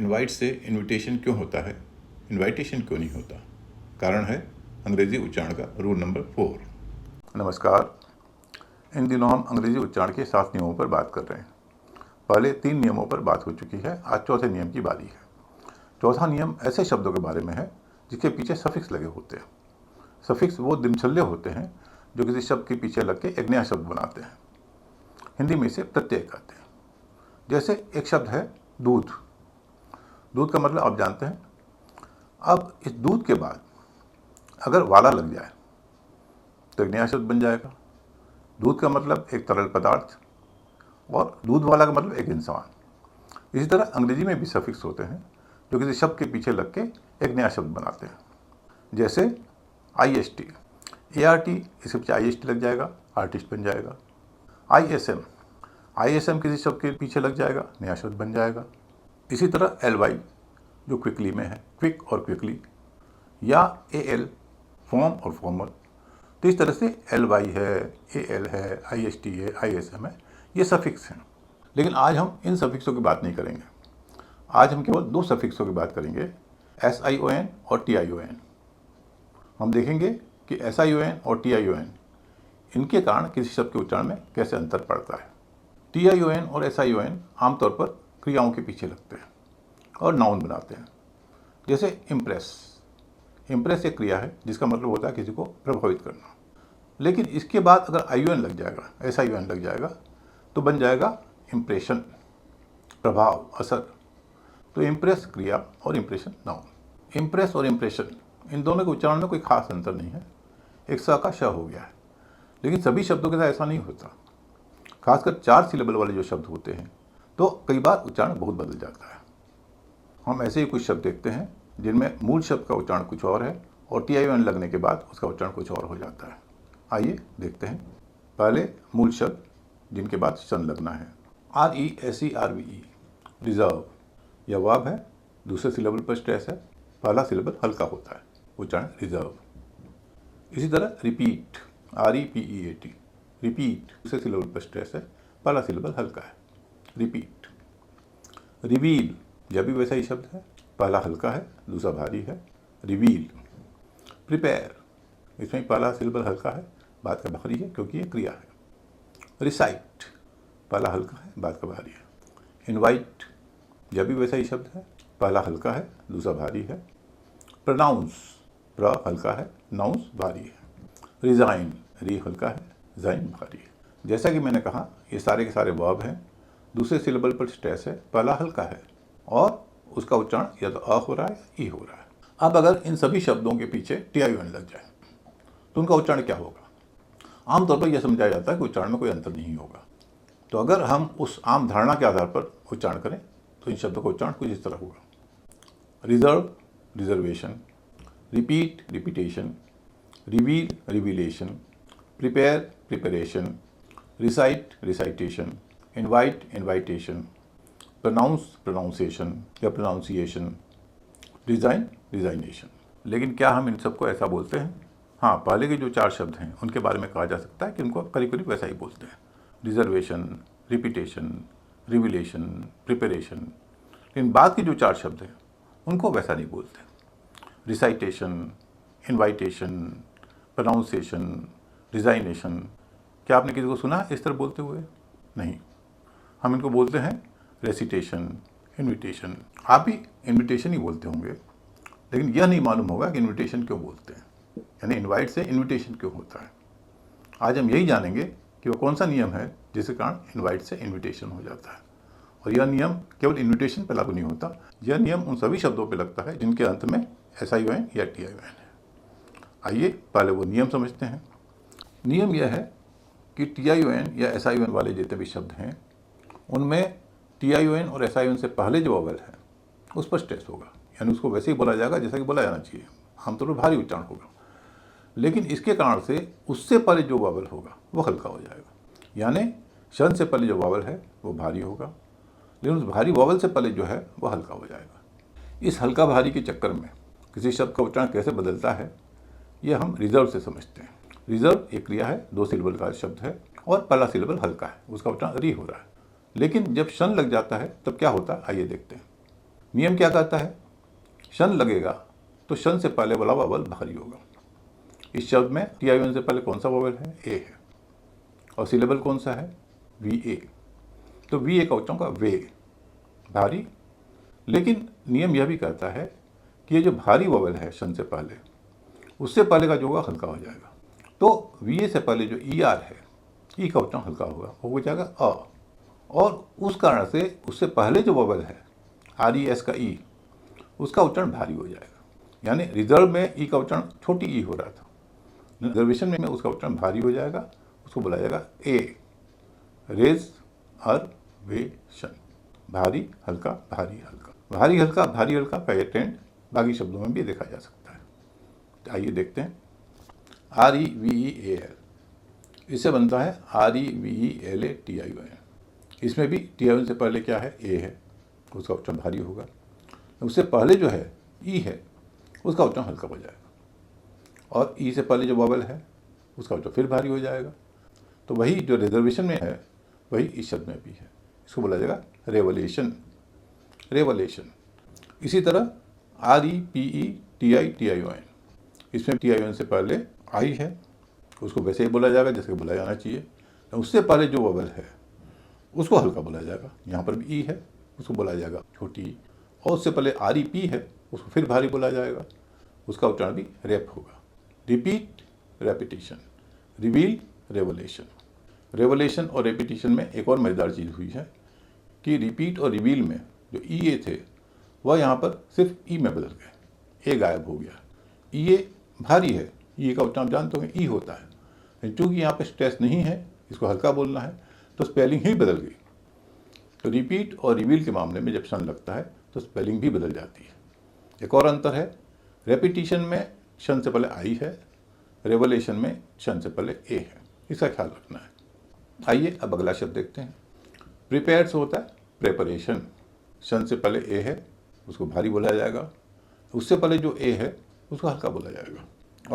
Invite से invitation क्यों होता है, इनवाइटेशन क्यों नहीं होता? कारण है अंग्रेजी उच्चारण का रूल नंबर 4। नमस्कार। इन दिनों हम अंग्रेजी उच्चारण के 7 नियमों पर बात कर रहे हैं। पहले 3 नियमों पर बात हो चुकी है, आज चौथे नियम की बारी है। चौथा नियम ऐसे शब्दों के बारे में है जिसके पीछे सफिक्स लगे होते हैं। सफिक्स वो दिनचल्ले होते हैं जो किसी शब्द के पीछे लग के एक नया शब्द बनाते हैं। हिंदी में इसे प्रत्यय कहते हैं। जैसे एक शब्द है दूध। दूध का मतलब आप जानते हैं। अब इस दूध के बाद अगर वाला लग जाए तो एक नया शब्द बन जाएगा। दूध का मतलब एक तरल पदार्थ और दूध वाला का मतलब एक इंसान। इसी तरह अंग्रेजी में भी सफिक्स होते हैं जो किसी शब्द के पीछे लग के एक नया शब्द बनाते हैं। जैसे IST, ART, इसके पीछे IST लग जाएगा, आर्टिस्ट बन जाएगा। ISM किसी शब्द के पीछे लग जाएगा, नया शब्द बन जाएगा। इसी तरह LY जो क्विकली में है, क्विक और क्विकली, या AL फॉर्म और फॉर्मल। तो इस तरह से LY है, AL है, IST है, ISM है, ये सफिक्स हैं। लेकिन आज हम इन सफिक्सों की बात नहीं करेंगे। आज हम केवल 2 सफिक्सों की बात करेंगे, SION और TION। हम देखेंगे कि SION और TION इनके कारण किसी शब्द के उच्चारण में कैसे अंतर पड़ता है। TION और SION आमतौर पर क्रियाओं के पीछे लगते हैं और नाउन बनाते हैं। जैसे इम्प्रेस। इम्प्रेस एक क्रिया है जिसका मतलब होता है किसी को प्रभावित करना। लेकिन इसके बाद अगर ION लग जाएगा, SION लग जाएगा तो बन जाएगा इम्प्रेशन, प्रभाव, असर। तो इम्प्रेस क्रिया और इम्प्रेशन नाउन। इम्प्रेस और इम्प्रेशन इन दोनों के उच्चारण में कोई खास अंतर नहीं है, एक स का श हो गया है। लेकिन सभी शब्दों के साथ ऐसा नहीं होता। खासकर 4 सिलेबल वाले जो शब्द होते हैं तो कई बार उच्चारण बहुत बदल जाता है। हम ऐसे ही कुछ शब्द देखते हैं जिनमें मूल शब्द का उच्चारण कुछ और है और TION लगने के बाद उसका उच्चारण कुछ और हो जाता है। आइए देखते हैं। पहले मूल शब्द जिनके बाद शन लगना है। RESERVE, reserve. यह वर्ब है, दूसरे सिलेबल पर स्ट्रेस है, पहला सिलेबल हल्का होता है, उच्चारण रिजर्व। इसी तरह रिपीट, REPEAT, रिपीट, दूसरे सिलेबल पर स्ट्रेस है, पहला सिलेबल हल्का है, रिपीट। रिवील, यह भी वैसा ही शब्द है, पहला हल्का है, दूसरा भारी है, रिवील। प्रिपेयर, इसमें पहला सिलेबल हल्का है, बाद का भारी है क्योंकि ये क्रिया है। रिसाइट, पहला हल्का है, बाद का भारी है। इनवाइट, यह भी वैसा ही शब्द है, पहला हल्का है, दूसरा भारी है। प्रोनाउंस, प्र हल्का है, नाउंस भारी है। रिजाइन, री हल्का है, जाइन भारी है। जैसा कि मैंने कहा, ये सारे के सारे वर्ब हैं, दूसरे सिलेबल पर स्ट्रेस है, पहला हल्का है और उसका उच्चारण या तो अ हो रहा है या ई हो रहा है। अब अगर इन सभी शब्दों के पीछे TION लग जाए तो उनका उच्चारण क्या होगा? आमतौर पर यह समझा जाता है कि उच्चारण में कोई अंतर नहीं होगा। तो अगर हम उस आम धारणा के आधार पर उच्चारण करें तो इन शब्दों का उच्चारण कुछ इस तरह होगा। Reserve, reservation. Repeat, repetition. Reveal, revelation. Prepare, preparation. Recite, recitation. Invite, invitation. Pronounce, pronunciation या प्रोनाउंसिएशन। Design, designation. लेकिन क्या हम इन सबको ऐसा बोलते हैं? हाँ, पहले के जो 4 शब्द हैं उनके बारे में कहा जा सकता है कि उनको करीब करीब वैसा ही बोलते हैं। Reservation, repetition, revelation, preparation. लेकिन बाद के जो 4 शब्द हैं उनको वैसा नहीं बोलते। Recitation, invitation, pronunciation, designation. क्या आपने किसी को सुना इस तरह बोलते हुए? नहीं। हम इनको बोलते हैं रेसिटेशन, इन्विटेशन। आप भी इन्विटेशन ही बोलते होंगे, लेकिन यह नहीं मालूम होगा कि इन्विटेशन क्यों बोलते हैं, यानी इनवाइट से इन्विटेशन क्यों होता है। आज हम यही जानेंगे कि वह कौन सा नियम है जिसके कारण इनवाइट से इन्विटेशन हो जाता है। और यह नियम केवल इन्विटेशन पर लागू नहीं होता, यह नियम उन सभी शब्दों पर लगता है जिनके अंत में SION या TION है। आइए पहले वो नियम समझते हैं। नियम यह है कि TION या SION वाले जितने भी शब्द हैं उनमें TION और SION से पहले जो वोवेल है उस पर स्ट्रेस होगा, यानी उसको वैसे ही बोला जाएगा जैसा कि बोला जाना चाहिए, आमतौर पर भारी उच्चारण होगा। लेकिन इसके कारण से उससे पहले जो वोवेल होगा वो हल्का हो जाएगा, यानी शन से पहले जो वोवेल है वो भारी होगा, लेकिन उस भारी वोवेल से पहले जो है वो हल्का हो जाएगा। इस हल्का भारी के चक्कर में किसी शब्द का उच्चारण कैसे बदलता है ये हम रिजर्व से समझते हैं। रिजर्व एक क्रिया है, 2 सिलेबल का शब्द है और पहला सिलेबल हल्का है, उसका उच्चारण री हो रहा है। लेकिन जब शन लग जाता है तब क्या होता है, आइए देखते हैं। नियम क्या कहता है? शन लगेगा तो शन से पहले वाला वोवेल भारी होगा। इस शब्द में TION से पहले कौन सा वोवेल है? ए है। और सिलेबल कौन सा है? VA। तो VA का उच्चारण का वे, भारी। लेकिन नियम यह भी कहता है कि ये जो भारी वोवेल है शन से पहले, उससे पहले का जो होगा हल्का हो जाएगा। तो VA से पहले जो ER है, ई का उच्चारण हल्का होगा, वो हो जाएगा अ। और उस कारण से उससे पहले जो वोवेल है RES का ई, उसका उच्चारण भारी हो जाएगा। यानी रिजर्व में ई का उच्चारण छोटी ई हो रहा था, रिजर्वेशन में उसका उच्चारण भारी हो जाएगा, उसको बोला जाएगा ए, रिजर्वेशन। भारी हल्का, भारी हल्का, भारी हल्का, भारी हल्का का ये ट्रेंड बाकी शब्दों में भी देखा जा सकता है। तो आइए देखते हैं। REVEAL, इससे बनता है REVELATION। इसमें भी TION से पहले क्या है? ए है, उसका उच्चारण भारी होगा। उससे पहले जो है ई है, उसका उच्चारण हल्का हो जाएगा। और ई से पहले जो वोवेल है उसका उच्चारण फिर भारी हो जाएगा। तो वही जो रिजर्वेशन में है वही इस शब्द में भी है, इसको बोला जाएगा रेवलेशन, रेवलेशन। इसी तरह REPETITION, इसमें TION से पहले आई है, उसको वैसे ही बोला जाएगा जैसे बोला जाना चाहिए। तो उससे पहले जो वोवेल है उसको हल्का बोला जाएगा। यहाँ पर भी ई है, उसको बोला जाएगा छोटी। और उससे पहले REP है, उसको फिर भारी बोला जाएगा, उसका उच्चारण भी रेप होगा। Repeat, repetition, reveal, revelation. Revelation और रेपिटेशन में एक और मज़ेदार चीज़ हुई है कि रिपीट और रिवील में जो EA थे वह यहाँ पर सिर्फ ई में बदल गए, ए गायब हो गया। EA भारी है, ई का उच्चारण जानते होंगे ई होता है, लेकिन चूँकि यहाँ पर स्ट्रेस नहीं है, इसको हल्का बोलना है, तो स्पेलिंग ही बदल गई। तो रिपीट और रिवील के मामले में जब शन लगता है तो स्पेलिंग भी बदल जाती है। एक और अंतर है, रेपिटेशन में शन से पहले आई है, रेवलेशन में शन से पहले ए है, इसका ख्याल रखना है। आइए अब अगला शब्द देखते हैं। प्रिपेयर से होता है प्रेपरेशन, शन से पहले ए है, उसको भारी बोला जाएगा। उससे पहले जो ए है उसको हल्का बोला जाएगा।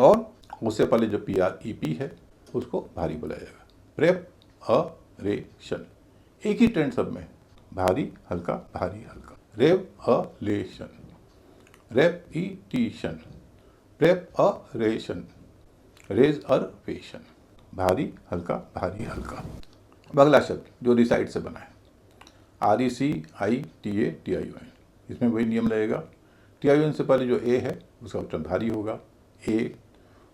और उससे पहले जो PREP है उसको भारी बोला जाएगा। प्रेपरेशन, एक ही ट्रेंड सब में, भारी हल्का, भारी हल्का। रेवलेशन, रेपिटेशन, प्रेपरेशन, रेजर्वेशन, भारी हल्का, भारी हल्का। अब अगला शब्द जो रिसाइड से बना है, RECITATION, इसमें वही नियम लगेगा। TION से पहले जो ए है उसका उच्चारण भारी होगा, ए।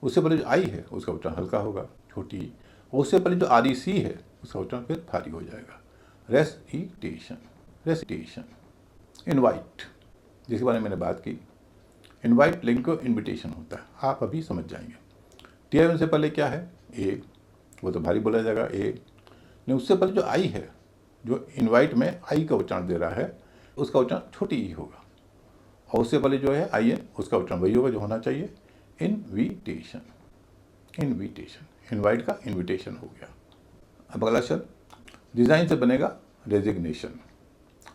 उससे पहले जो आई है उसका उच्चारण हल्का होगा, छोटी। और उससे पहले जो REC है उसका उच्चारण फिर भारी हो जाएगा, रेसिटेशन, रेसिटेशन। इनवाइट, जिसके बारे में मैंने बात की, इनवाइट लिंक को इन्विटेशन होता है, आप अभी समझ जाएंगे। TION से पहले क्या है? ए, वो तो भारी बोला जाएगा ए। नहीं, उससे पहले जो आई है, जो इनवाइट में आई का उच्चारण दे रहा है, उसका उच्चारण छोटी ई होगा। और उससे पहले जो है IN, उसका उच्चारण वही होगा जो होना चाहिए, इनविटेशन, इनविटेशन। इनवाइट का इनविटेशन हो गया। अब अगला शब्द रिजाइन से बनेगा रेजिग्नेशन।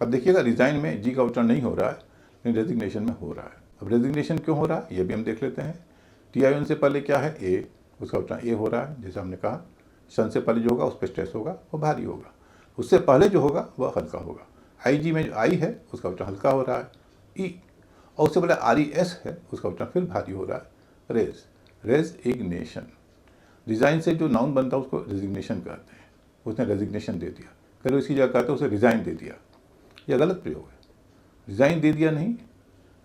अब देखिएगा, रिजाइन में जी का उच्चारण नहीं हो रहा है, लेकिन रेजिग्नेशन में हो रहा है। अब रेजिग्नेशन क्यों हो रहा है ये भी हम देख लेते हैं। TION से पहले क्या है? ए, उसका उच्चारण ए हो रहा है, जैसे हमने कहा। शन से पहले जो होगा उस पर स्ट्रेस होगा, वो भारी होगा। उससे पहले जो होगा वह हल्का होगा। IG में जो आई है उसका उच्चारण हल्का हो रहा है, ई। और उससे पहले RES है, उसका उच्चारण फिर भारी हो रहा है, रेज, रेजिग्नेशन। रिजाइन से जो नाउन बनता है उसको रेजिग्नेशन कहते हैं। उसने रेजिग्नेशन दे दिया, करो इसकी जगह कहते हैं उसे रिजाइन दे दिया, यह गलत प्रयोग है। रिजाइन दे दिया नहीं,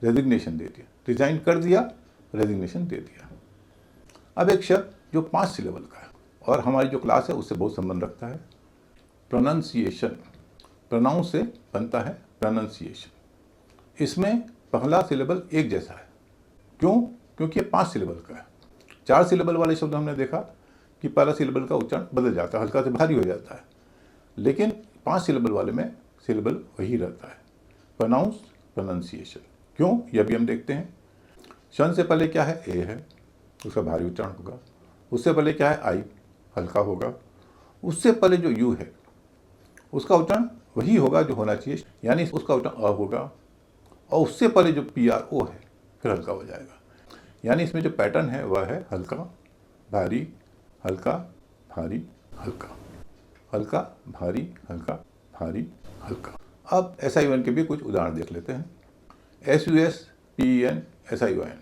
रेजिग्नेशन दे दिया। रिजाइन कर दिया, रेजिग्नेशन दे दिया। अब एक शब्द जो 5 सिलेबल का है और हमारी जो क्लास है उससे बहुत संबंध रखता है, प्रोनाउंसिएशन। प्रोनाउंस से बनता है प्रोनाउंसिएशन। इसमें पहला सिलेबल एक जैसा है। क्यों? क्योंकि ये 5 सिलेबल का है। 4 सिलेबल वाले शब्द हमने देखा कि पहला सिलेबल का उच्चारण बदल जाता है, हल्का से भारी हो जाता है। लेकिन 5 सिलेबल वाले में सिलेबल वही रहता है, प्रोनाउंस, प्रोनाउंसिएशन। क्यों? यह भी हम देखते हैं। शन से पहले क्या है? ए है, उसका भारी उच्चारण होगा। उससे पहले क्या है? आई, हल्का होगा। उससे पहले जो यू है उसका उच्चारण वही होगा जो होना चाहिए, यानी उसका उच्चारण अ होगा। और उससे पहले जो PRO है फिर हल्का हो जाएगा। यानी इसमें जो पैटर्न है वह है हल्का, भारी, हल्का, भारी, हल्का, हल्का, भारी, हल्का, भारी, हल्का। अब SI1 के भी कुछ उदाहरण देख लेते हैं। SUSPEN SION,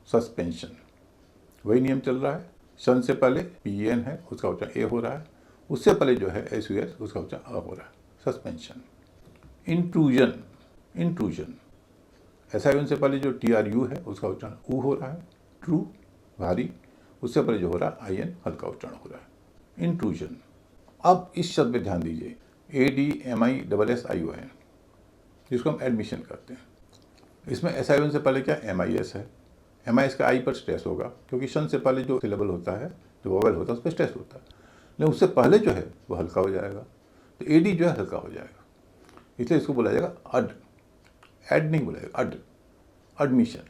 सस्पेंशन, वही नियम चल रहा है। शन से पहले PEN है, उसका उच्चारण ए हो रहा है, उससे पहले जो है SUS, उसका उच्चारण अ हो रहा है, सस्पेंशन। इंट्रूजन, इंट्रूजन, SION से पहले जो TRU है उसका उच्चारण ऊ हो रहा है, ट्रू, भारी, उससे पहले जो हो रहा है IN, हल्का उच्चारण हो रहा है, इंट्रूजन। अब इस शब्द पे ध्यान दीजिए, ADMISSION, जिसको हम एडमिशन करते हैं। इसमें SION से पहले क्या MIS है, MIS का आई पर स्ट्रेस होगा, क्योंकि शन से पहले जो सिलेबल होता है, जो वोवेल होता है, उस पर स्ट्रेस होता है, लेकिन उससे पहले जो है वो हल्का हो जाएगा, तो AD जो है हल्का हो जाएगा, इसलिए इसको बोला जाएगा अड, एड नहीं बोला जाएगा, अड, एडमिशन।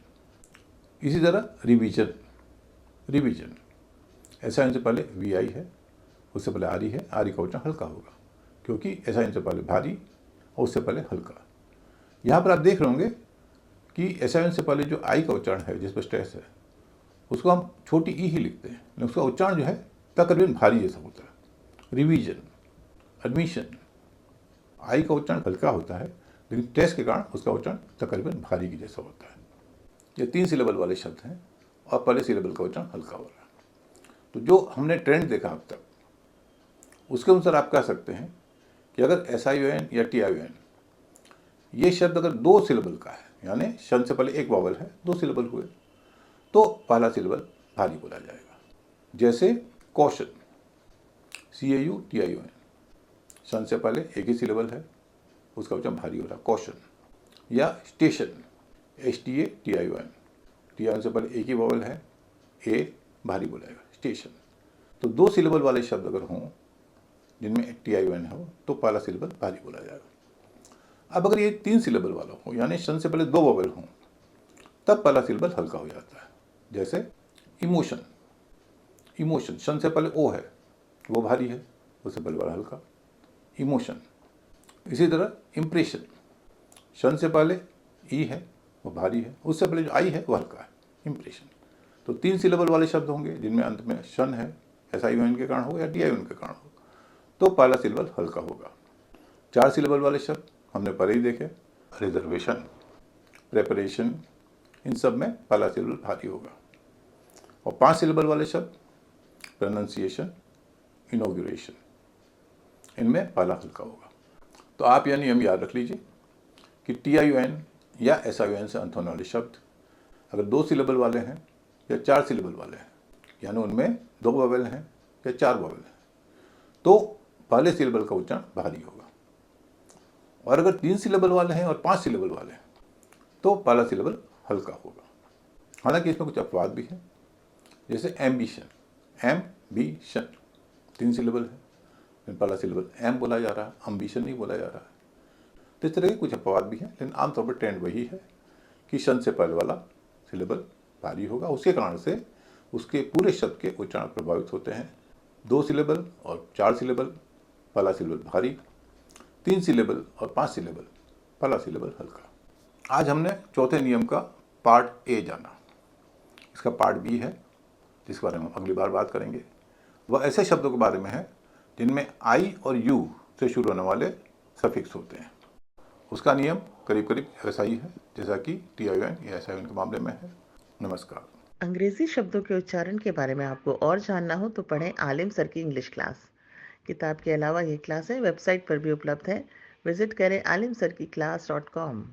इसी तरह रिवीजन, रिवीजन, SION से पहले VI है, उससे पहले RE है, RE का उच्चारण हल्का होगा, क्योंकि SION से पहले भारी और उससे पहले हल्का। यहाँ पर आप देख रहे होंगे कि SION से पहले जो आई का उच्चारण है, जिस पर स्ट्रेस है, उसको हम छोटी ई ही लिखते हैं, लेकिन उसका उच्चारण जो है तकरीबन भारी जैसा होता है। रिवीजन, एडमिशन, आई का उच्चारण हल्का होता है, लेकिन स्ट्रेस के कारण उसका उच्चारण तकरीबन भारी की जैसा होता है। ये 3 सिलेबल वाले शब्द हैं और पहले सिलेबल का उच्चारण हल्का हो रहा है। तो जो हमने ट्रेंड देखा अब तक, उसके अनुसार आप कह सकते हैं कि अगर SION या TION ये शब्द अगर 2 सिलेबल का है, यानी शन से पहले एक वॉवल है, 2 सिलेबल हुए, तो पहला सिलेबल भारी बोला जाएगा। जैसे कॉशन, CAUTION, शन से पहले एक ही सिलेबल है, उसका उच्चारण भारी हो रहा है, कॉशन। या स्टेशन, STATION, TION से पहले एक ही वॉवल है, ए भारी बोलेगा, स्टेशन। तो 2 सिलेबल वाले शब्द अगर हों जिनमें TION हो, तो पहला सिलेबल भारी बोला जाएगा। अब अगर ये 3 सिलेबल वाला हो, यानी शन से पहले 2 वोवेल हों, तब पहला सिलेबल हल्का हो जाता है। जैसे इमोशन, इमोशन, शन से पहले ओ है, वो भारी है, उससे पहले वाला हल्का, इमोशन। इसी तरह इम्प्रेशन, शन से पहले ई है, वो भारी है, उससे पहले जो आई है वो हल्का है, इम्प्रेशन। तो 3 सिलेबल वाले शब्द होंगे जिनमें अंत में शन है, SION के कारण हो या TION के कारण हो, तो पहला सिलेबल हल्का होगा। 4 सिलेबल वाले शब्द हमने पहले ही देखे, रिजर्वेशन, प्रेपरेशन, इन सब में पहला सिलेबल भारी होगा। और 5 सिलेबल वाले शब्द, प्रोनाउंसिएशन, इनॉग्रेशन, इनमें पहला हल्का होगा। तो आप यह नियम याद रख लीजिए कि TION या SION से अंत होने वाले शब्द अगर 2 सिलेबल वाले हैं या 4 सिलेबल वाले हैं, यानी उनमें 2 वोवेल हैं या 4 वोवेल हैं, तो पहले सिलेबल का उच्चारण भारी होगा। और अगर 3 सिलेबल वाले हैं और 5 सिलेबल वाले हैं, तो पहला सिलेबल हल्का होगा। हालांकि इसमें कुछ अपवाद भी हैं, जैसे एम्बिशन, एम्बिशन 3 सिलेबल है, लेकिन पहला सिलेबल एम बोला जा रहा है, अम्बिशन नहीं बोला जा रहा है। तो इस तरह के कुछ अपवाद भी हैं, लेकिन आमतौर पर ट्रेंड वही है कि शन से पहले वाला सिलेबल भारी होगा। उसके कारण से उसके पूरे शब्द के उच्चारण प्रभावित होते हैं। 2 सिलेबल और 4 सिलेबल, पहला सिलेबल भारी, 3 सिलेबल और 5 सिलेबल, पहला सिलेबल हल्का। आज हमने चौथे नियम का पार्ट ए जाना। इसका पार्ट बी है, जिसके बारे में हम अगली बार बात करेंगे। वह ऐसे शब्दों के बारे में है जिनमें आई और यू से शुरू होने वाले सफिक्स होते हैं। उसका नियम करीब करीब ऐसा ही है जैसा कि TION या SION के मामले में है। नमस्कार। अंग्रेजी शब्दों के उच्चारण के बारे में आपको और जानना हो तो पढ़ें आलिम सर की इंग्लिश क्लास। किताब के अलावा ये क्लासें वेबसाइट पर भी उपलब्ध है। विजिट करें alimsarkiclass.com।